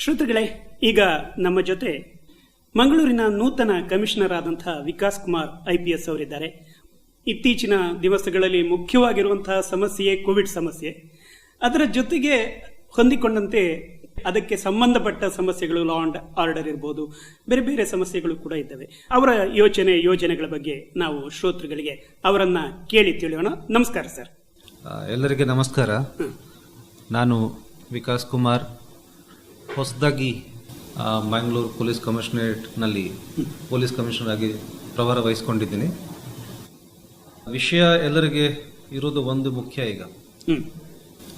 ಶ್ರೋತೃಗಳೇ, ಈಗ ನಮ್ಮ ಜೊತೆ ಮಂಗಳೂರಿನ ನೂತನ ಕಮಿಷನರ್ ಆದಂತಹ ವಿಕಾಸ್ ಕುಮಾರ್ IPS ಅವರಿದ್ದಾರೆ. ಇತ್ತೀಚಿನ ದಿವಸಗಳಲ್ಲಿ ಮುಖ್ಯವಾಗಿರುವಂತಹ ಸಮಸ್ಯೆ ಕೋವಿಡ್ ಸಮಸ್ಯೆ. ಅದರ ಜೊತೆಗೆ ಹೊಂದಿಕೊಂಡಂತೆ ಅದಕ್ಕೆ ಸಂಬಂಧಪಟ್ಟ ಸಮಸ್ಯೆಗಳು, ಲಾ ಅಂಡ್ ಆರ್ಡರ್ ಇರಬಹುದು, ಬೇರೆ ಬೇರೆ ಸಮಸ್ಯೆಗಳು ಕೂಡ ಇದ್ದಾವೆ. ಅವರ ಯೋಜನೆಗಳ ಬಗ್ಗೆ ನಾವು ಶ್ರೋತೃಗಳಿಗೆ ಅವರನ್ನ ಕೇಳಿ ತಿಳಿಯೋಣ. ನಮಸ್ಕಾರ ಸರ್. ಎಲ್ಲರಿಗೆ ನಮಸ್ಕಾರ. ನಾನು ವಿಕಾಸ್ ಕುಮಾರ್, ಹೊಸದಾಗಿ ಮಂಗಳೂರು ಪೊಲೀಸ್ ಕಮಿಷನರೇಟ್ನಲ್ಲಿ ಪೊಲೀಸ್ ಕಮಿಷನರ್ ಆಗಿ ಪ್ರಭಾರ ವಹಿಸಿಕೊಂಡಿದ್ದೀನಿ. ವಿಷಯ ಎಲ್ಲರಿಗೆ ಇರೋದು ಒಂದು ಮುಖ್ಯ ಈಗ,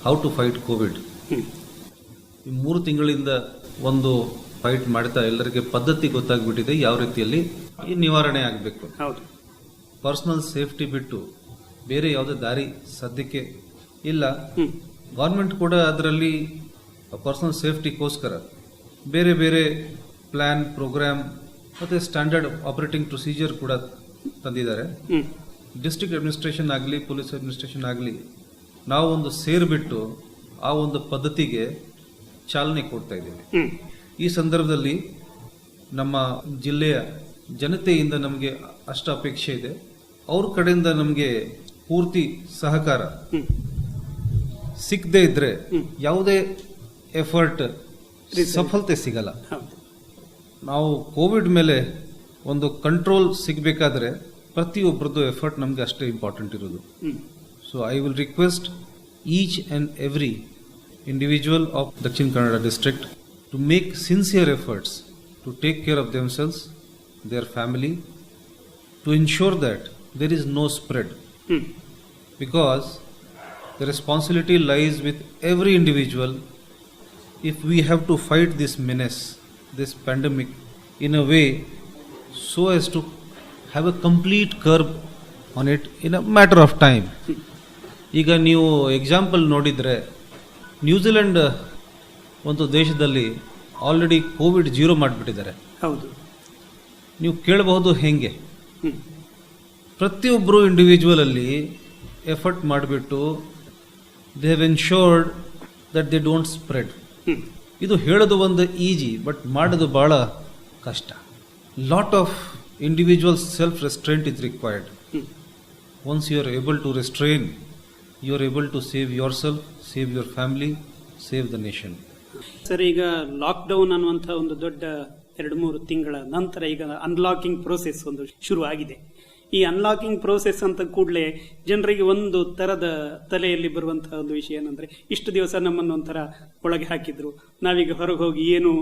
ಹೌ ಟು ಫೈಟ್ ಕೋವಿಡ್. ಈ 3 ತಿಂಗಳಿಂದ ಒಂದು ಫೈಟ್ ಮಾಡ್ತಾ ಎಲ್ಲರಿಗೆ ಪದ್ಧತಿ ಗೊತ್ತಾಗ್ಬಿಟ್ಟಿದೆ, ಯಾವ ರೀತಿಯಲ್ಲಿ ಈ ನಿವಾರಣೆ ಆಗಬೇಕು. ಪರ್ಸನಲ್ ಸೇಫ್ಟಿ ಬಿಟ್ಟು ಬೇರೆ ಯಾವುದೇ ದಾರಿ ಸದ್ಯಕ್ಕೆ ಇಲ್ಲ. ಗೌರ್ಮೆಂಟ್ ಕೂಡ ಅದರಲ್ಲಿ ಪರ್ಸನಲ್ ಸೇಫ್ಟಿಗೋಸ್ಕರ ಬೇರೆ ಬೇರೆ ಪ್ಲಾನ್, ಪ್ರೋಗ್ರಾಮ್ ಮತ್ತು ಸ್ಟ್ಯಾಂಡರ್ಡ್ ಆಪರೇಟಿಂಗ್ ಪ್ರೊಸೀಜರ್ ಕೂಡ ತಂದಿದ್ದಾರೆ. ಡಿಸ್ಟ್ರಿಕ್ಟ್ ಅಡ್ಮಿನಿಸ್ಟ್ರೇಷನ್ ಆಗಲಿ, ಪೊಲೀಸ್ ಅಡ್ಮಿನಿಸ್ಟ್ರೇಷನ್ ಆಗಲಿ, ನಾವು ಒಂದು ಸೇರಿಬಿಟ್ಟು ಆ ಒಂದು ಪದ್ಧತಿಗೆ ಚಾಲನೆ ಕೊಡ್ತಾ ಇದ್ದೀವಿ. ಈ ಸಂದರ್ಭದಲ್ಲಿ ನಮ್ಮ ಜಿಲ್ಲೆಯ ಜನತೆಯಿಂದ ನಮಗೆ ಅಷ್ಟು ಅಪೇಕ್ಷೆ ಇದೆ. ಅವ್ರ ಕಡೆಯಿಂದ ನಮಗೆ ಪೂರ್ತಿ ಸಹಕಾರ ಸಿಗದೆ ಇದ್ರೆ ಯಾವುದೇ ಎಫರ್ಟ್ ಸಫಲತೆ ಸಿಗಲ್ಲ. ನಾವು ಕೋವಿಡ್ ಮೇಲೆ ಒಂದು ಕಂಟ್ರೋಲ್ ಸಿಗಬೇಕಾದ್ರೆ ಪ್ರತಿಯೊಬ್ಬರದ್ದು ಎಫರ್ಟ್ ನಮಗೆ ಅಷ್ಟೇ ಇಂಪಾರ್ಟೆಂಟ್ ಇರೋದು. So I will request each and every individual of Dakshin Kannada district to make sincere efforts to take care of themselves, their family, to ensure that there is no spread. Because the responsibility lies with every individual if we have to fight this menace, this pandemic, in a way so as to have a complete curb on it in a matter of time. ಈಗ ನೀವು example ನೋಡಿದರೆ, New Zealand ಒಂದು ದೇಶದಲ್ಲಿ already Covid 0 ಮಾಡಿಬಿಟ್ಟಿದ್ದಾರೆ. ಹೌದು. ನೀವು ಕೇಳಬಹುದು ಹೆಂಗೆ. ಪ್ರತಿಯೊಬ್ಬರು ಇಂಡಿವಿಜುವಲ್ ಅಲ್ಲಿ ಎಫರ್ಟ್ ಮಾಡಿಬಿಟ್ಟು they have ensured that they don't spread. ಇದು ಹೇಳೋದು ಒಂದು ಈಜಿ, ಬಟ್ ಮಾಡೋದು ಬಹಳ ಕಷ್ಟ. Lot of individual self restraint is required. Once you are able to restrain, you are able to save yourself, save your family, save the nation. Sir, ಈಗ lockdown ಅನ್ನುವಂಥ ಒಂದು ದೊಡ್ಡ 2-3 ತಿಂಗಳ ನಂತರ ಈಗ ಅನ್ಲಾಕಿಂಗ್ ಪ್ರೋಸೆಸ್ ಒಂದು ಶುರು ಆಗಿದೆ. ಈ ಅನ್ಲಾಕಿಂಗ್ ಪ್ರೋಸೆಸ್ ಅಂತ ಕೂಡಲೇ ಜನರಿಗೆ ಒಂದು ತರದ ತಲೆಯಲ್ಲಿ ಬರುವಂತಹ ಒಂದು ವಿಷಯ ಏನಂದ್ರೆ, ಇಷ್ಟು ದಿವಸ ನಮ್ಮನ್ನು ಒಂಥರ ಒಳಗೆ ಹಾಕಿದ್ರು, ನಾವೀಗ ಹೊರಗೆ ಹೋಗಿ ಏನು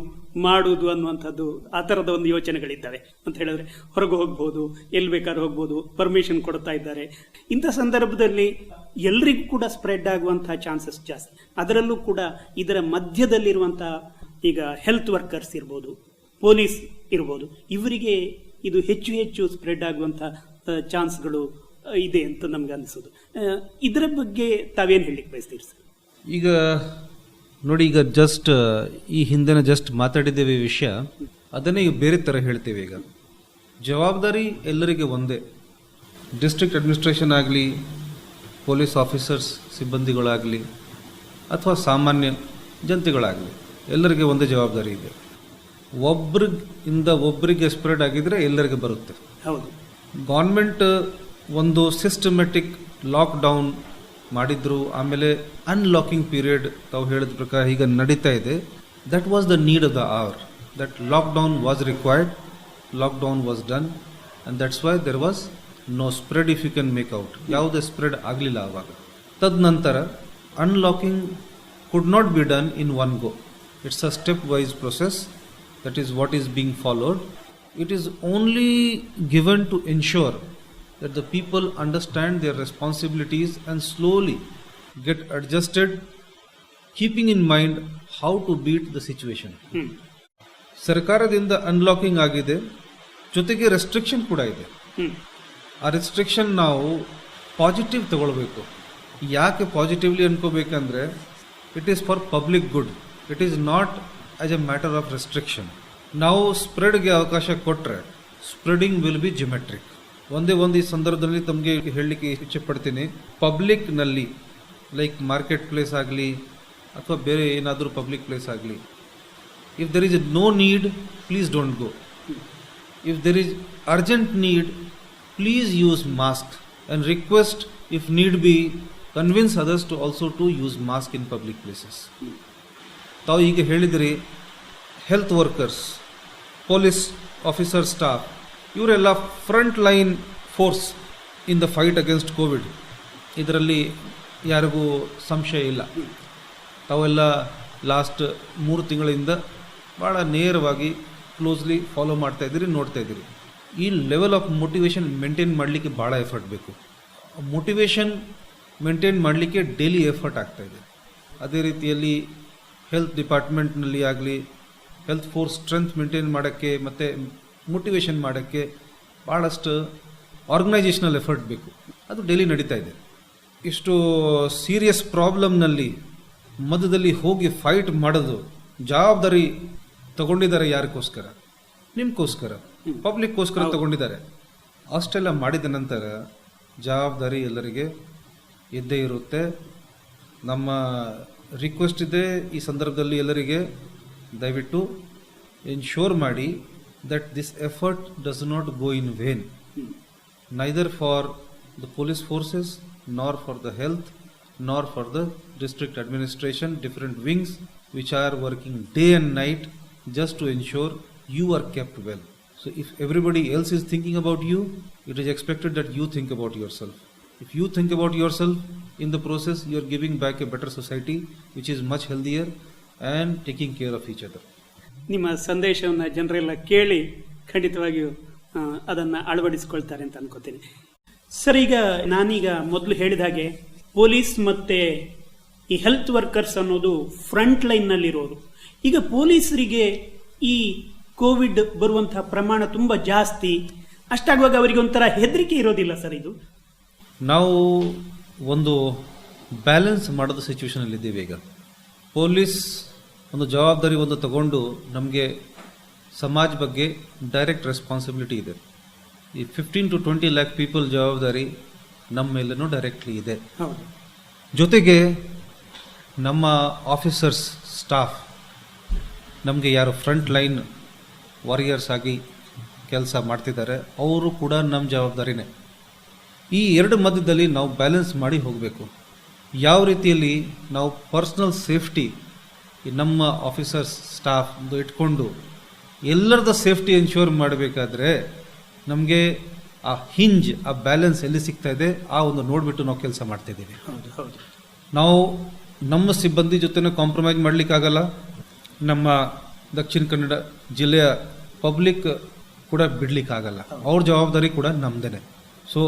ಮಾಡುವುದು ಅನ್ನುವಂಥದ್ದು, ಆ ತರದ ಒಂದು ಯೋಚನೆಗಳಿದ್ದಾವೆ. ಅಂತ ಹೇಳಿದ್ರೆ ಹೊರಗೆ ಹೋಗ್ಬೋದು, ಎಲ್ಲಿ ಬೇಕಾದ್ರೂ ಹೋಗ್ಬೋದು, ಪರ್ಮಿಷನ್ ಕೊಡ್ತಾ ಇದ್ದಾರೆ. ಇಂಥ ಸಂದರ್ಭದಲ್ಲಿ ಎಲ್ರಿಗೂ ಕೂಡ ಸ್ಪ್ರೆಡ್ ಆಗುವಂತಹ ಚಾನ್ಸಸ್ ಜಾಸ್ತಿ. ಅದರಲ್ಲೂ ಕೂಡ ಇದರ ಮಧ್ಯದಲ್ಲಿರುವಂತಹ ಈಗ ಹೆಲ್ತ್ ವರ್ಕರ್ಸ್ ಇರ್ಬೋದು, ಪೊಲೀಸ್ ಇರ್ಬೋದು, ಇವರಿಗೆ ಇದು ಹೆಚ್ಚು ಹೆಚ್ಚು ಸ್ಪ್ರೆಡ್ ಆಗುವಂತಹ ಚಾನ್ಸ್ಗಳು ಇದೆ ಅಂತ ನಮ್ಗೆ ಅನಿಸೋದು. ಇದರ ಬಗ್ಗೆ ತಾವೇನು ಹೇಳಲಿಕ್ಕೆ ಬಯಸ್ತೀರಿ ಸರ್? ಈಗ ನೋಡಿ, ಈಗ ಜಸ್ಟ್ ಈ ಹಿಂದಿನ ಜಸ್ಟ್ ಮಾತಾಡಿದ್ದೇವೆ ವಿಷಯ, ಅದನ್ನೇ ಈಗ ಬೇರೆ ಥರ ಹೇಳ್ತೇವೆ. ಈಗ ಜವಾಬ್ದಾರಿ ಎಲ್ಲರಿಗೆ ಒಂದೇ. ಡಿಸ್ಟ್ರಿಕ್ಟ್ ಅಡ್ಮಿನಿಸ್ಟ್ರೇಷನ್ ಆಗಲಿ, ಪೊಲೀಸ್ ಆಫೀಸರ್ಸ್ ಸಿಬ್ಬಂದಿಗಳಾಗಲಿ, ಅಥವಾ ಸಾಮಾನ್ಯ ಜನತೆಗಳಾಗಲಿ, ಎಲ್ಲರಿಗೆ ಒಂದೇ ಜವಾಬ್ದಾರಿ ಇದೆ. ಒಬ್ಬರಿಗೆ ಸ್ಪ್ರೆಡ್ ಆಗಿದ್ರೆ ಎಲ್ಲರಿಗೆ ಬರುತ್ತೆ. ಹೌದು. ಗೌರ್ಮೆಂಟ್ ಒಂದು ಸಿಸ್ಟಮೆಟಿಕ್ ಲಾಕ್ಡೌನ್ ಮಾಡಿದ್ರು, ಆಮೇಲೆ ಅನ್ಲಾಕಿಂಗ್ ಪೀರಿಯಡ್ ತಾವು ಹೇಳಿದ ಪ್ರಕಾರ ಈಗ ನಡೀತಾ ಇದೆ. That was the need of the hour. That lockdown was required, lockdown was done, and that's why there was no spread if you can make out. ಯಾವುದೇ ಸ್ಪ್ರೆಡ್ ಆಗಲಿಲ್ಲ ಆವಾಗ. ತದನಂತರ unlocking could not be done in one go. It's a step wise process. That is what is being followed. It is only given to ensure that the people understand their responsibilities and slowly get adjusted, keeping in mind how to beat the situation. ಸರ್ಕಾರದಿಂದ unlocking ಆಗಿದೆ, ಜೊತೆಗೆ restriction ಕೂಡ ಇದೆ. ಆ restriction ನಾವು positive ತಗೊಳ್ಬೇಕು. ಯಾಕೆ positively ಅನ್ಕೋಬೇಕಂದ್ರೆ, it is for public good. It is not as a matter of restriction. ನಾವು ಸ್ಪ್ರೆಡ್ಗೆ ಅವಕಾಶ ಕೊಟ್ಟರೆ ಸ್ಪ್ರೆಡಿಂಗ್ ವಿಲ್ ಬಿ ಜಿಮೆಟ್ರಿಕ್. ಒಂದೇ ಈ ಸಂದರ್ಭದಲ್ಲಿ ತಮಗೆ ಹೇಳಲಿಕ್ಕೆ ಇಚ್ಛೆ ಪಡ್ತೀನಿ, ಪಬ್ಲಿಕ್ನಲ್ಲಿ ಲೈಕ್ ಮಾರ್ಕೆಟ್ ಪ್ಲೇಸ್ ಆಗಲಿ ಅಥವಾ ಬೇರೆ ಏನಾದರೂ ಪಬ್ಲಿಕ್ ಪ್ಲೇಸ್ ಆಗಲಿ, If there is no need, please don't go. If there is urgent need, please use mask and request, if need be, convince others to also to use mask in public places. ತಾವು ಈಗ ಹೇಳಿದ್ರಿ health workers, police officer, staff ಇವರೆಲ್ಲ front line force in the fight against Covid. ಇದರಲ್ಲಿ ಯಾರಿಗೂ ಸಂಶಯ ಇಲ್ಲ. ತಾವೆಲ್ಲ last 3 ತಿಂಗಳಿಂದ ಭಾಳ ನೇರವಾಗಿ ಕ್ಲೋಸ್ಲಿ ಫಾಲೋ ಮಾಡ್ತಾ ಇದ್ದೀರಿ, ನೋಡ್ತಾ ಇದ್ದೀರಿ. ಈ ಲೆವೆಲ್ ಆಫ್ ಮೋಟಿವೇಶನ್ ಮೇಂಟೈನ್ ಮಾಡಲಿಕ್ಕೆ ಭಾಳ ಎಫರ್ಟ್ ಬೇಕು. ಮೋಟಿವೇಶನ್ ಮೇಂಟೈನ್ ಮಾಡಲಿಕ್ಕೆ ಡೈಲಿ ಎಫರ್ಟ್ ಆಗ್ತಾ ಇದೆ. ಅದೇ ರೀತಿಯಲ್ಲಿ ಹೆಲ್ತ್ ಡಿಪಾರ್ಟ್ಮೆಂಟ್ನಲ್ಲಿ ಆಗಲಿ ಹೆಲ್ತ್ ಫೋರ್ಸ್ ಸ್ಟ್ರೆಂತ್ ಮೇಂಟೈನ್ ಮಾಡೋಕ್ಕೆ ಮತ್ತು ಮೋಟಿವೇಶನ್ ಮಾಡೋಕ್ಕೆ ಭಾಳಷ್ಟು ಆರ್ಗನೈಜೇಷನಲ್ ಎಫರ್ಟ್ ಬೇಕು. ಅದು ಡೈಲಿ ನಡೀತಾ ಇದೆ. ಇಷ್ಟು ಸೀರಿಯಸ್ ಪ್ರಾಬ್ಲಮ್ನಲ್ಲಿ ಮಧ್ಯದಲ್ಲಿ ಹೋಗಿ ಫೈಟ್ ಮಾಡೋದು ಜವಾಬ್ದಾರಿ ತಗೊಂಡಿದ್ದಾರೆ. ಯಾರಿಗೋಸ್ಕರ? ನಿಮ್ಗೋಸ್ಕರ, ಪಬ್ಲಿಕ್ಗೋಸ್ಕರ ತಗೊಂಡಿದ್ದಾರೆ. ಅಷ್ಟೆಲ್ಲ ಮಾಡಿದ ನಂತರ ಜವಾಬ್ದಾರಿ ಎಲ್ಲರಿಗೆ ಇದ್ದೇ ಇರುತ್ತೆ. ನಮ್ಮ ರಿಕ್ವೆಸ್ಟ್ ಇದೆ ಈ ಸಂದರ್ಭದಲ್ಲಿ ಎಲ್ಲರಿಗೆ, ದಯವಿಟ್ಟು ಎನ್ಶೋರ್ ಮಾಡಿ that this effort does not go in vane, neither for the police forces, nor for the health, nor for the district administration, different wings which are working day and night just to ensure you are kept well. So if everybody else is thinking about you, it is expected that you think about yourself. If you think about yourself, in the process you are giving back a better society which is much healthier and taking care of each other. ನಿಮ್ಮ ಸಂದೇಶವನ್ನು ಜನರೆಲ್ಲ ಕೇಳಿ ಖಂಡಿತವಾಗಿಯೂ ಅದನ್ನು ಅಳವಡಿಸಿಕೊಳ್ತಾರೆ ಅಂತ ಅನ್ಕೋತೀನಿ. Sir, ಈಗ ನಾನೀಗ ಮೊದಲು ಹೇಳಿದ ಹಾಗೆ ಪೊಲೀಸ್ ಮತ್ತೆ ಈ ಹೆಲ್ತ್ ವರ್ಕರ್ಸ್ ಅನ್ನೋದು ಫ್ರಂಟ್ ಲೈನ್ನಲ್ಲಿರೋರು. ಈಗ ಪೊಲೀಸರಿಗೆ ಈ ಕೋವಿಡ್ ಬರುವಂತಹ ಪ್ರಮಾಣ ತುಂಬ ಜಾಸ್ತಿ. ಅಷ್ಟಾಗುವಾಗ ಅವರಿಗೆ ಒಂಥರ ಹೆದರಿಕೆ ಇರೋದಿಲ್ಲ ಸರ್? ಇದು ನಾವು ಒಂದು ಬ್ಯಾಲೆನ್ಸ್ ಮಾಡೋದು ಸಿಚುವೇಶನಲ್ಲಿ ಇದ್ದೀವಿ. ಈಗ ಪೊಲೀಸ್ ಒಂದು ಜವಾಬ್ದಾರಿ ಒಂದು ತಗೊಂಡು ನಮಗೆ ಸಮಾಜ ಬಗ್ಗೆ ಡೈರೆಕ್ಟ್ ರೆಸ್ಪಾನ್ಸಿಬಿಲಿಟಿ ಇದೆ. ಈ 15 to 20 lakh ಪೀಪಲ್ ಜವಾಬ್ದಾರಿ ನಮ್ಮ ಮೇಲೇನೂ ಡೈರೆಕ್ಟ್ಲಿ ಇದೆ. ಜೊತೆಗೆ ನಮ್ಮ ಆಫೀಸರ್ಸ್, ಸ್ಟಾಫ್, ನಮಗೆ ಯಾರು ಫ್ರಂಟ್ ಲೈನ್ ವಾರಿಯರ್ಸ್ ಆಗಿ ಕೆಲಸ ಮಾಡ್ತಿದ್ದಾರೆ ಅವರು ಕೂಡ ನಮ್ಮ ಜವಾಬ್ದಾರಿನೇ. ಈ ಎರಡು ಮಧ್ಯದಲ್ಲಿ ನಾವು ಬ್ಯಾಲೆನ್ಸ್ ಮಾಡಿ ಹೋಗಬೇಕು. ಯಾವ ರೀತಿಯಲ್ಲಿ ನಾವು ಪರ್ಸ್ನಲ್ ಸೇಫ್ಟಿ ನಮ್ಮ ಆಫೀಸರ್ಸ್, ಸ್ಟಾಫ್ ಇಟ್ಕೊಂಡು ಎಲ್ಲರದ ಸೇಫ್ಟಿ ಎನ್ಶೋರ್ ಮಾಡಬೇಕಾದ್ರೆ ನಮಗೆ ಆ ಹಿಂಜ್, ಆ ಬ್ಯಾಲೆನ್ಸ್ ಎಲ್ಲಿ ಸಿಗ್ತಾ ಇದೆ ಆ ಒಂದು ನೋಡಿಬಿಟ್ಟು ನಾವು ಕೆಲಸ ಮಾಡ್ತಾ ಇದ್ದೀವಿ. ನಾವು ನಮ್ಮ ಸಿಬ್ಬಂದಿ ಜೊತೆನೂ ಕಾಂಪ್ರಮೈಸ್ ಮಾಡಲಿಕ್ಕಾಗಲ್ಲ. ನಮ್ಮ ದಕ್ಷಿಣ ಕನ್ನಡ ಜಿಲ್ಲೆಯ ಪಬ್ಲಿಕ್ ಕೂಡ ಬಿಡ್ಲಿಕ್ಕಾಗಲ್ಲ. ಅವ್ರ ಜವಾಬ್ದಾರಿ ಕೂಡ ನಮ್ದೇನೆ. ಸೊ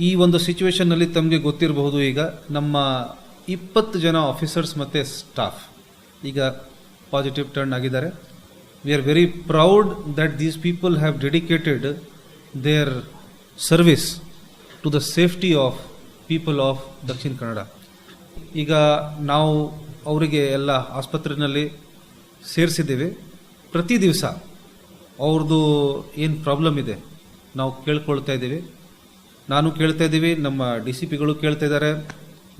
ಈ ಒಂದು ಸಿಚುವೇಶನ್ನಲ್ಲಿ ತಮಗೆ ಗೊತ್ತಿರಬಹುದು, ಈಗ ನಮ್ಮ 20 ಜನ ಆಫೀಸರ್ಸ್ ಮತ್ತು ಸ್ಟಾಫ್ ಈಗ ಪಾಸಿಟಿವ್ ಟರ್ನ್ ಆಗಿದ್ದಾರೆ. We are very proud that these people have dedicated their service to the safety of people of Dakshina Kannada. ಈಗ ನಾವು ಅವರಿಗೆ ಎಲ್ಲ ಆಸ್ಪತ್ರೆಯಲ್ಲಿ ಸೇರಿಸಿದ್ದೇವೆ. ಪ್ರತಿ ದಿವಸ ಅವ್ರದ್ದು ಏನು ಪ್ರಾಬ್ಲಮ್ ಇದೆ ನಾವು ಕೇಳ್ಕೊಳ್ತಾ ಇದ್ದೀವಿ. ನಾನು ಕೇಳ್ತಾ ಇದ್ದೀವಿ, ನಮ್ಮ DCPಗಳು ಕೇಳ್ತಾ ಇದ್ದಾರೆ,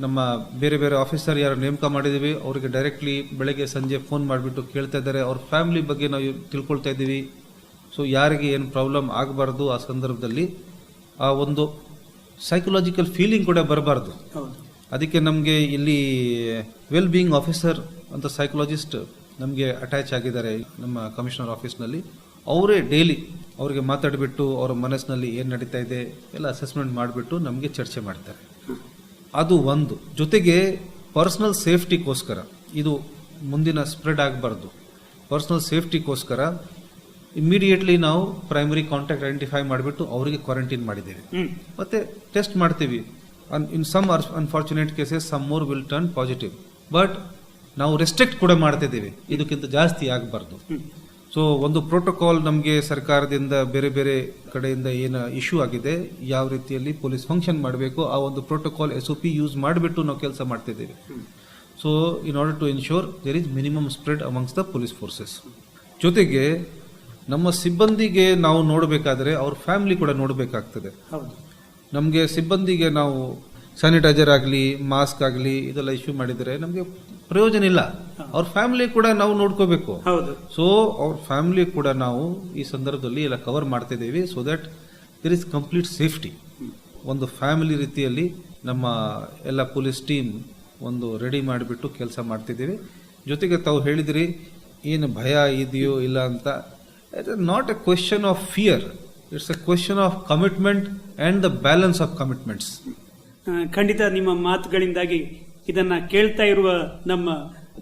ನಮ್ಮ ಬೇರೆ ಬೇರೆ ಆಫೀಸರ್ ಯಾರು ನೇಮಕ ಮಾಡಿದ್ದೀವಿ ಅವರಿಗೆ ಡೈರೆಕ್ಟ್ಲಿ ಬೆಳಗ್ಗೆ ಸಂಜೆ ಫೋನ್ ಮಾಡಿಬಿಟ್ಟು ಕೇಳ್ತಾ ಇದ್ದಾರೆ. ಅವ್ರ ಫ್ಯಾಮಿಲಿ ಬಗ್ಗೆ ನಾವು ತಿಳ್ಕೊಳ್ತಾ ಇದ್ದೀವಿ. ಸೊ ಯಾರಿಗೆ ಏನು ಪ್ರಾಬ್ಲಮ್ ಆಗಬಾರ್ದು, ಆ ಸಂದರ್ಭದಲ್ಲಿ ಆ ಒಂದು ಸೈಕಲಾಜಿಕಲ್ ಫೀಲಿಂಗ್ ಕೂಡ ಬರಬಾರ್ದು. ಅದಕ್ಕೆ ನಮಗೆ ಇಲ್ಲಿ ವೆಲ್ ಬೀಯಿಂಗ್ ಆಫೀಸರ್ ಅಂತ ಸೈಕಲಾಜಿಸ್ಟ್ ನಮಗೆ ಅಟ್ಯಾಚ್ ಆಗಿದ್ದಾರೆ ನಮ್ಮ ಕಮಿಷನರ್ ಆಫೀಸ್ನಲ್ಲಿ. ಅವರೇ ಡೈಲಿ ಅವರಿಗೆ ಮಾತಾಡಿಬಿಟ್ಟು ಅವರ ಮನಸ್ಸಿನಲ್ಲಿ ಏನು ನಡೀತಾ ಇದೆ ಎಲ್ಲ ಅಸೆಸ್ಮೆಂಟ್ ಮಾಡಿಬಿಟ್ಟು ನಮಗೆ ಚರ್ಚೆ ಮಾಡ್ತಾರೆ. ಅದು ಒಂದು. ಜೊತೆಗೆ ಪರ್ಸನಲ್ ಸೇಫ್ಟಿಗೋಸ್ಕರ, ಇದು ಮುಂದಿನ ಸ್ಪ್ರೆಡ್ ಆಗಬಾರ್ದು, ಪರ್ಸನಲ್ ಸೇಫ್ಟಿಗೋಸ್ಕರ ಇಮಿಡಿಯೇಟ್ಲಿ ನಾವು ಪ್ರೈಮರಿ ಕಾಂಟ್ಯಾಕ್ಟ್ ಐಡೆಂಟಿಫೈ ಮಾಡಿಬಿಟ್ಟು ಅವರಿಗೆ ಕ್ವಾರಂಟೈನ್ ಮಾಡಿದ್ದೇವೆ. ಮತ್ತೆ ಟೆಸ್ಟ್ ಮಾಡ್ತೀವಿ. In some unfortunate cases some more will turn positive, but ನಾವು ರೆಸ್ಟ್ರಿಕ್ಟ್ ಕೂಡ ಮಾಡ್ತಿದ್ದೀವಿ, ಇದಕ್ಕಿಂತ ಜಾಸ್ತಿ ಆಗಬಾರ್ದು. ಸೊ ಒಂದು ಪ್ರೋಟೋಕಾಲ್ ನಮಗೆ ಸರ್ಕಾರದಿಂದ ಬೇರೆ ಬೇರೆ ಕಡೆಯಿಂದ ಏನು ಇಶ್ಯೂ ಆಗಿದೆ, ಯಾವ ರೀತಿಯಲ್ಲಿ ಪೊಲೀಸ್ ಫಂಕ್ಷನ್ ಮಾಡಬೇಕು, ಆ ಒಂದು ಪ್ರೋಟೋಕಾಲ್ SOP ಯೂಸ್ ಮಾಡಿಬಿಟ್ಟು ನಾವು ಕೆಲಸ ಮಾಡ್ತಿದ್ದೇವೆ. So in order to ensure there is minimum spread amongst the police forces. ಜೊತೆಗೆ ನಮ್ಮ ಸಿಬ್ಬಂದಿಗೆ ನಾವು ನೋಡಬೇಕಾದ್ರೆ ಅವ್ರ ಫ್ಯಾಮಿಲಿ ಕೂಡ ನೋಡಬೇಕಾಗ್ತದೆ. ನಮಗೆ ಸಿಬ್ಬಂದಿಗೆ ನಾವು ಸ್ಯಾನಿಟೈಸರ್ ಆಗಲಿ ಮಾಸ್ಕ್ ಆಗಲಿ ಇದೆಲ್ಲ ಇಶ್ಯೂ ಮಾಡಿದರೆ ನಮಗೆ ಪ್ರಯೋಜನ ಇಲ್ಲ. ಅವ್ರ ಫ್ಯಾಮಿಲಿ ಕೂಡ ನಾವು ನೋಡ್ಕೋಬೇಕು. ಹೌದು. ಸೊ ಅವ್ರ ಫ್ಯಾಮಿಲಿ ಕೂಡ ನಾವು ಈ ಸಂದರ್ಭದಲ್ಲಿ ಎಲ್ಲ ಕವರ್ ಮಾಡ್ತಾ ಇದ್ದೀವಿ, so that there is complete safety. ಒಂದು ಫ್ಯಾಮಿಲಿ ರೀತಿಯಲ್ಲಿ ನಮ್ಮ ಎಲ್ಲ ಪೊಲೀಸ್ ಟೀಮ್ ಒಂದು ರೆಡಿ ಮಾಡಿಬಿಟ್ಟು ಕೆಲಸ ಮಾಡ್ತಿದ್ದೀವಿ. ಜೊತೆಗೆ ತಾವು ಹೇಳಿದಿರಿ ಏನು ಭಯ ಇದೆಯೋ ಇಲ್ಲ ಅಂತ. It is not A question of fear, it's A question of commitment and the balance of commitments. ಖಂಡಿತ ನಿಮ್ಮ ಮಾತುಗಳಿಂದಾಗಿ ಇದನ್ನ ಕೇಳ್ತಾ ಇರುವ ನಮ್ಮ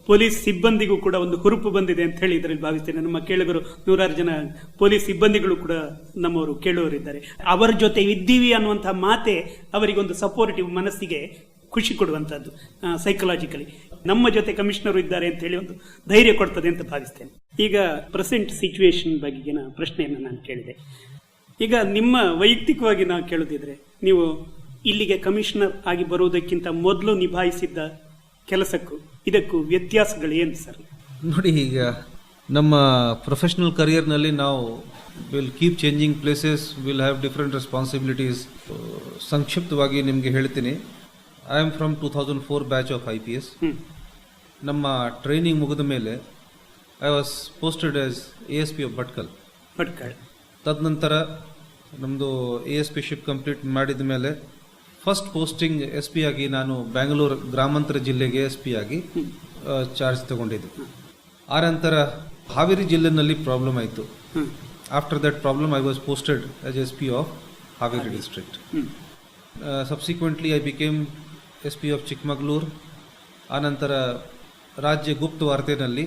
ಪೊಲೀಸ್ ಸಿಬ್ಬಂದಿಗೂ ಕೂಡ ಒಂದು ಹುರುಪು ಬಂದಿದೆ ಅಂತ ಹೇಳಿ ಇದರಲ್ಲಿ ಭಾವಿಸ್ತೇನೆ. ನಮ್ಮ ಕೇಳುಗರು 100 ಜನ ಪೊಲೀಸ್ ಸಿಬ್ಬಂದಿಗಳು ಕೂಡ ನಮ್ಮವರು ಕೇಳುವರಿದ್ದಾರೆ. ಅವರ ಜೊತೆ ಇದ್ದೀವಿ ಅನ್ನುವಂತಹ ಮಾತೆ ಅವರಿಗೊಂದು ಸಪೋರ್ಟಿವ್, ಮನಸ್ಸಿಗೆ ಖುಷಿ ಕೊಡುವಂತಹದ್ದು. ಸೈಕಲಾಜಿಕಲಿ ನಮ್ಮ ಜೊತೆ ಕಮಿಷನರ್ ಇದ್ದಾರೆ ಅಂತ ಹೇಳಿ ಒಂದು ಧೈರ್ಯ ಕೊಡ್ತದೆ ಅಂತ ಭಾವಿಸ್ತೇನೆ. ಈಗ ಪ್ರೆಸೆಂಟ್ ಸಿಚುವೇಶನ್ ಬಗೆಗಿನ ಪ್ರಶ್ನೆಯನ್ನು ನಾನು ಕೇಳಿದೆ. ಈಗ ನಿಮ್ಮ ವೈಯಕ್ತಿಕವಾಗಿ ನಾವು ಕೇಳುದಿದ್ರೆ, ನೀವು ಇಲ್ಲಿಗೆ ಕಮಿಷನರ್ ಆಗಿ ಬರುವುದಕ್ಕಿಂತ ಮೊದಲು ನಿಭಾಯಿಸಿದ್ದ ಕೆಲಸಕ್ಕೂ ಇದಕ್ಕೂ ವ್ಯತ್ಯಾಸಗಳು ಏನು ಸರ್? ನೋಡಿ, ಈಗ ನಮ್ಮ ಪ್ರೊಫೆಷನಲ್ ಕರಿಯರ್ನಲ್ಲಿ ನಾವು will keep changing places, will have different responsibilities. ಸಂಕ್ಷಿಪ್ತವಾಗಿ ನಿಮಗೆ ಹೇಳ್ತೀನಿ. I am from 2004 batch of IPS. ನಮ್ಮ ಟ್ರೈನಿಂಗ್ ಮುಗಿದ ಮೇಲೆ I was posted as ASP of Bhatkal. ತದನಂತರ ನಮ್ಮದು ASP ಶಿಪ್ ಕಂಪ್ಲೀಟ್ ಮಾಡಿದ ಮೇಲೆ ಫಸ್ಟ್ ಪೋಸ್ಟಿಂಗ್ SP ಆಗಿ ನಾನು ಬ್ಯಾಂಗ್ಳೂರು ಗ್ರಾಮಾಂತರ ಜಿಲ್ಲೆಗೆ SP ಆಗಿ ಚಾರ್ಜ್ ತಗೊಂಡಿದ್ದೆ. ಆ ನಂತರ ಹಾವೇರಿ ಜಿಲ್ಲೆನಲ್ಲಿ ಪ್ರಾಬ್ಲಮ್ ಆಯಿತು. After that problem I was posted as SP of Haveri district. Subsequently I became SP of Chikkamagaluru. ಆನಂತರ ರಾಜ್ಯ ಗುಪ್ತ ವಾರ್ತೆನಲ್ಲಿ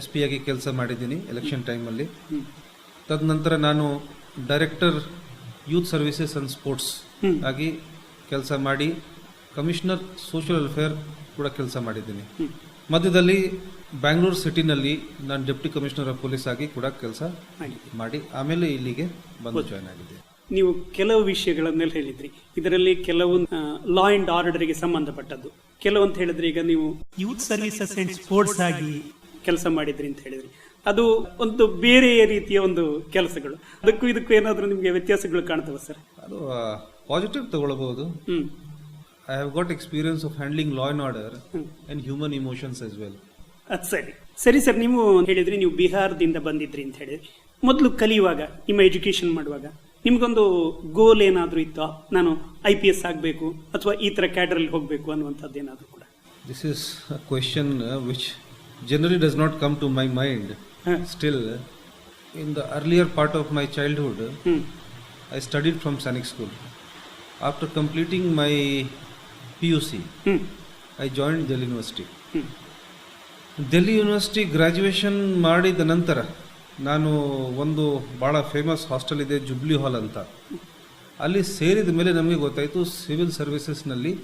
SP ಆಗಿ ಕೆಲಸ ಮಾಡಿದ್ದೀನಿ ಎಲೆಕ್ಷನ್ ಟೈಮಲ್ಲಿ. ತದನಂತರ ನಾನು director youth services and sports ಆಗಿ ಕೆಲಸ ಮಾಡಿ ಕಮಿಷನರ್ ಸೋಷಿಯಲ್ ವೆಲ್ಫೇರ್ ಕೂಡ ಕೆಲಸ ಮಾಡಿದ್ದೀನಿ. ಮಧ್ಯದಲ್ಲಿ ಬ್ಯಾಂಗ್ಳೂರು ಸಿಟಿನಲ್ಲಿ ನಾನು ಡೆಪ್ಟಿ ಕಮಿಷನರ್ ಆಫ್ ಪೊಲೀಸ್ ಆಗಿ ಕೂಡ ಕೆಲಸ ಮಾಡಿ ಆಮೇಲೆ ಇಲ್ಲಿಗೆ ಬಂದು ಜಾಯ್ನ್ ಆಗಿದೆ. ನೀವು ಕೆಲವು ವಿಷಯಗಳನ್ನೆಲ್ಲ ಹೇಳಿದ್ರಿ. ಇದರಲ್ಲಿ ಕೆಲವು ಲಾ ಅಂಡ್ ಆರ್ಡರ್ಗೆ ಸಂಬಂಧಪಟ್ಟದ್ದು, ಕೆಲವು ಅಂತ ಹೇಳಿದ್ರೆ ಈಗ ನೀವು ಯೂತ್ ಸರ್ವಿಸಸ್ ಅಂಡ್ ಸ್ಪೋರ್ಟ್ಸ್ ಆಗಿ ಕೆಲಸ ಮಾಡಿದ್ರಿ ಅಂತ ಹೇಳಿದ್ರಿ. ಅದು ಒಂದು ಬೇರೆ ರೀತಿಯ ಒಂದು ಕೆಲಸಗಳು. ಅದಕ್ಕೂ ಇದಕ್ಕೂ ಏನಾದರೂ ನಿಮಗೆ ವ್ಯತ್ಯಾಸಗಳು ಕಾಣ್ತವೆ ಸರ್? ಅದು ಪಾಸಿಟಿವ್ ತಗೊಳ್ಬಹುದು. I have got experience of handling law and order and human emotions as well. ಅದು ಸರಿ ಸರ್. ನೀವು ಹೇಳಿದ್ರಿ ನೀವು ಬಿಹಾರದಿಂದ ಬಂದಿದ್ರಿ ಅಂತ ಹೇಳಿದ್ರಿ. ಮೊದಲು ಕಲಿಯುವಾಗ, ನಿಮ್ಮ ಎಜುಕೇಶನ್ ಮಾಡುವಾಗ ನಿಮ್ಗೊಂದು ಗೋಲ್ ಏನಾದರೂ ಇತ್ತು, ನಾನು IPS ಆಗಬೇಕು ಅಥವಾ ಈ ತರ ಕ್ಯಾಡರಲ್ಲಿ ಹೋಗಬೇಕು ಅನ್ನುವಂಥದ್ದು ಏನಾದರೂ ಕೂಡ? This is a question which generally does not come to my mind. Still, in the earlier part of my childhood, I studied from Sainik School. After completing my PUC, I joined Delhi University. Delhi University graduation ಮಾಡಿದ ನಂತರ ನಾನು ಒಂದು ಭಾಳ famous hostel ಇದೆ, jubilee ಹಾಲ್ ಅಂತ. ಅಲ್ಲಿ ಸೇರಿದ ಮೇಲೆ ನಮಗೆ ಗೊತ್ತಾಯಿತು ಸಿವಿಲ್ ಸರ್ವಿಸಸ್ನಲ್ಲಿ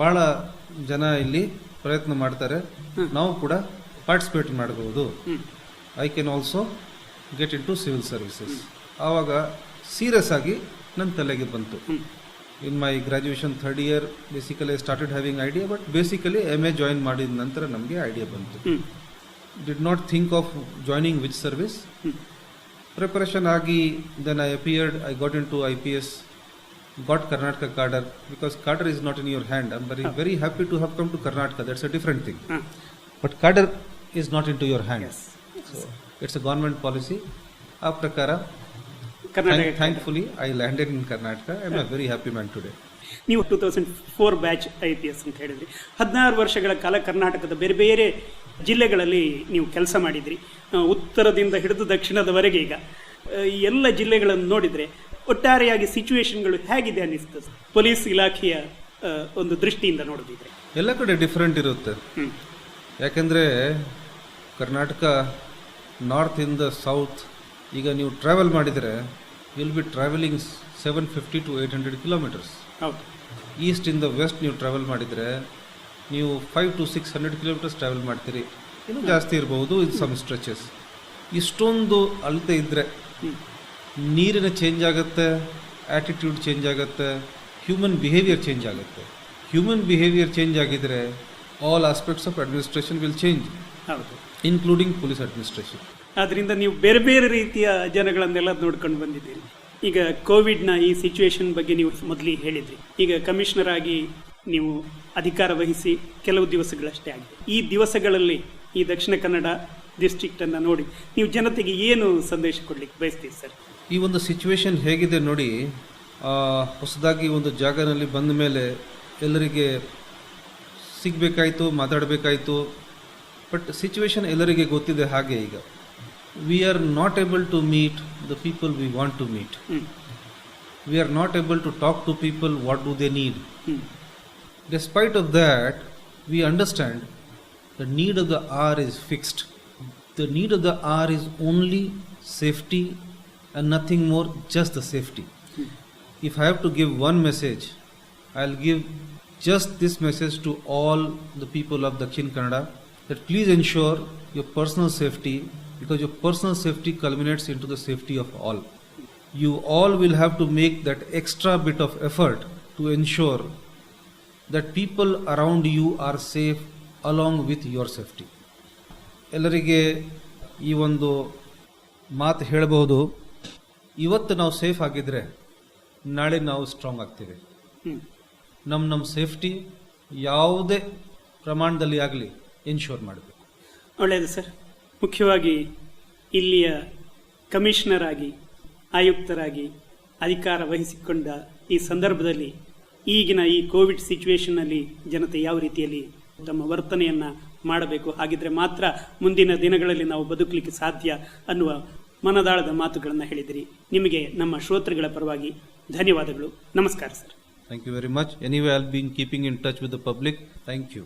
ಭಾಳ ಜನ ಇಲ್ಲಿ ಪ್ರಯತ್ನ ಮಾಡ್ತಾರೆ, ನಾವು ಕೂಡ ಪಾರ್ಟಿಸಿಪೇಟ್ ಮಾಡಬಹುದು. I can also get into civil services. ಆವಾಗ ಸೀರಿಯಸ್ ಆಗಿ ನನ್ನ ತಲೆಗೆ ಬಂತು. In my graduation 3rd year basically I started having idea, but basically MA join ಮಾಡಿದ ನಂತರ ನಮಗೆ ಐಡಿಯಾ ಬಂತು. Did not think of joining which service. Preparation ಆಗಿ then I appeared, I got into IPS, got Karnataka cadre, because cadre is not in your hand. I'm very happy to have come to Karnataka. That's a different thing. But cadre is not into your hand. Yes. So it's a government policy. ಆ ಪ್ರಕಾರ thankfully I landed in Karnataka. I'm a very happy man today. ನೀವು 2004 batch IPS ಅಂತ ಹೇಳಿದ್ರಿ. 16 ವರ್ಷಗಳ ಕಾಲ ಕರ್ನಾಟಕದ ಬೇರೆ ಬೇರೆ ಜಿಲ್ಲೆಗಳಲ್ಲಿ ನೀವು ಕೆಲಸ ಮಾಡಿದ್ರಿ, ಉತ್ತರದಿಂದ ಹಿಡಿದು ದಕ್ಷಿಣದವರೆಗೆ. ಈಗ ಎಲ್ಲ ಜಿಲ್ಲೆಗಳನ್ನು ನೋಡಿದ್ರೆ ಒಟ್ಟಾರೆಯಾಗಿ ಸಿಚುವೇಶನ್ಗಳು ಹೇಗಿದೆ ಅನ್ನಿಸ್ತದೆ ಪೊಲೀಸ್ ಇಲಾಖೆಯ ಒಂದು ದೃಷ್ಟಿಯಿಂದ ನೋಡೋದಿದ್ರೆ? ಎಲ್ಲ ಕಡೆ ಡಿಫರೆಂಟ್ ಇರುತ್ತೆ. ಯಾಕೆಂದರೆ ಕರ್ನಾಟಕ ನಾರ್ತ್ ಇಂದ ಸೌತ್, ಈಗ ನೀವು ಟ್ರಾವೆಲ್ ಮಾಡಿದರೆ will be travelling 750 to 800 kilometers. ಹೌದು. ಈಸ್ಟ್ ಇಂದ ವೆಸ್ಟ್ ನೀವು ಟ್ರಾವೆಲ್ ಮಾಡಿದರೆ ನೀವು 500 to 600 kilometers ಟ್ರಾವೆಲ್ ಮಾಡ್ತೀರಿ. ಇನ್ನೂ ಜಾಸ್ತಿ ಇರಬಹುದು ಇದು ಸಮ್ ಸ್ಟ್ರೆಚಸ್. ಇಷ್ಟೊಂದು ಅಳತೆ ಇದ್ದರೆ ನೀರಿನ ಚೇಂಜ್ ಆಗುತ್ತೆ, ಆ್ಯಟಿಟ್ಯೂಡ್ ಚೇಂಜ್ ಆಗುತ್ತೆ, ಹ್ಯೂಮನ್ ಬಿಹೇವಿಯರ್ ಚೇಂಜ್ ಆಗುತ್ತೆ. ಹ್ಯೂಮನ್ ಬಿಹೇವಿಯರ್ ಚೇಂಜ್ ಆಗಿದ್ರೆ all aspects of administration will change, including police administration. ಆದ್ದರಿಂದ ನೀವು ಬೇರೆ ಬೇರೆ ರೀತಿಯ ಜನಗಳನ್ನೆಲ್ಲ ನೋಡ್ಕೊಂಡು ಬಂದಿದ್ದೀರಿ. ಈಗ ಕೋವಿಡ್ನ ಈ ಸಿಚುವೇಶನ್ ಬಗ್ಗೆ ನೀವು ಮೊದಲಿಗೆ ಹೇಳಿದ್ರಿ. ಈಗ ಕಮಿಷನರ್ ಆಗಿ ನೀವು ಅಧಿಕಾರ ವಹಿಸಿ ಕೆಲವು ದಿವಸಗಳಷ್ಟೇ ಆಗಿದೆ. ಈ ದಿವಸಗಳಲ್ಲಿ ಈ ದಕ್ಷಿಣ ಕನ್ನಡ ಡಿಸ್ಟ್ರಿಕ್ಟ್ ಅನ್ನು ನೋಡಿ ನೀವು ಜನತೆಗೆ ಏನು ಸಂದೇಶ ಕೊಡ್ಲಿಕ್ಕೆ ಬಯಸ್ತೀರಿ ಸರ್? ಈ ಒಂದು ಸಿಚುವೇಶನ್ ಹೇಗಿದೆ ನೋಡಿ, ಹೊಸದಾಗಿ ಒಂದು ಜಾಗನಲ್ಲಿ ಬಂದ ಮೇಲೆ ಎಲ್ಲರಿಗೆ ಸಿಗಬೇಕಾಯಿತು, ಮಾತಾಡಬೇಕಾಯಿತು. ಬಟ್ ಸಿಚುವೇಶನ್ ಎಲ್ಲರಿಗೆ ಗೊತ್ತಿದೆ. ಹಾಗೆ ಈಗ we are not able to meet the people we want to meet. We are not able to talk to people what do they need. Despite of that, we understand the need of the hour is fixed. The need of the hour is only safety and nothing more, just the safety. If I have to give one message, I'll give just this message to all the people of Dakshin Kannada, that please ensure your personal safety, because your personal safety culminates into the safety of all. You all will have to make that extra bit of effort to ensure that people around you are safe along with your safety. ಎಲ್ಲರಿಗೆ ಈ ಒಂದು ಮಾತು ಹೇಳಬಹುದು, ಇವತ್ತು ನಾವು safe ಆಗಿದ್ರೆ ನಾಳೆ ನಾವು ಸ್ಟ್ರಾಂಗ್ ಆಗ್ತೀವಿ. ನಮ್ಮ ಸೇಫ್ಟಿ ಯಾವುದೇ ಪ್ರಮಾಣದಲ್ಲಿ ಆಗಲಿ ಎನ್ಶೋರ್ ಮಾಡಬೇಕು. ಒಳ್ಳೆಯದು ಸರ್. ಮುಖ್ಯವಾಗಿ ಇಲ್ಲಿಯ ಕಮಿಷನರ್ ಆಗಿ, ಆಯುಕ್ತರಾಗಿ ಅಧಿಕಾರ ವಹಿಸಿಕೊಂಡ ಈ ಸಂದರ್ಭದಲ್ಲಿ ಈಗಿನ ಈ ಕೋವಿಡ್ ಸಿಚುವೇಶನ್ನಲ್ಲಿ ಜನತೆ ಯಾವ ರೀತಿಯಲ್ಲಿ ತಮ್ಮ ವರ್ತನೆಯನ್ನ ಮಾಡಬೇಕು, ಹಾಗಿದ್ರೆ ಮಾತ್ರ ಮುಂದಿನ ದಿನಗಳಲ್ಲಿ ನಾವು ಬದುಕಲಿಕ್ಕೆ ಸಾಧ್ಯ ಅನ್ನುವ ಮನದಾಳದ ಮಾತುಗಳನ್ನು ಹೇಳಿದಿರಿ. ನಿಮಗೆ ನಮ್ಮ ಶ್ರೋತೃಗಳ ಪರವಾಗಿ ಧನ್ಯವಾದಗಳು. ನಮಸ್ಕಾರ sir. Thank you very much. Anyway, I'll be keeping in touch with the public. Thank you.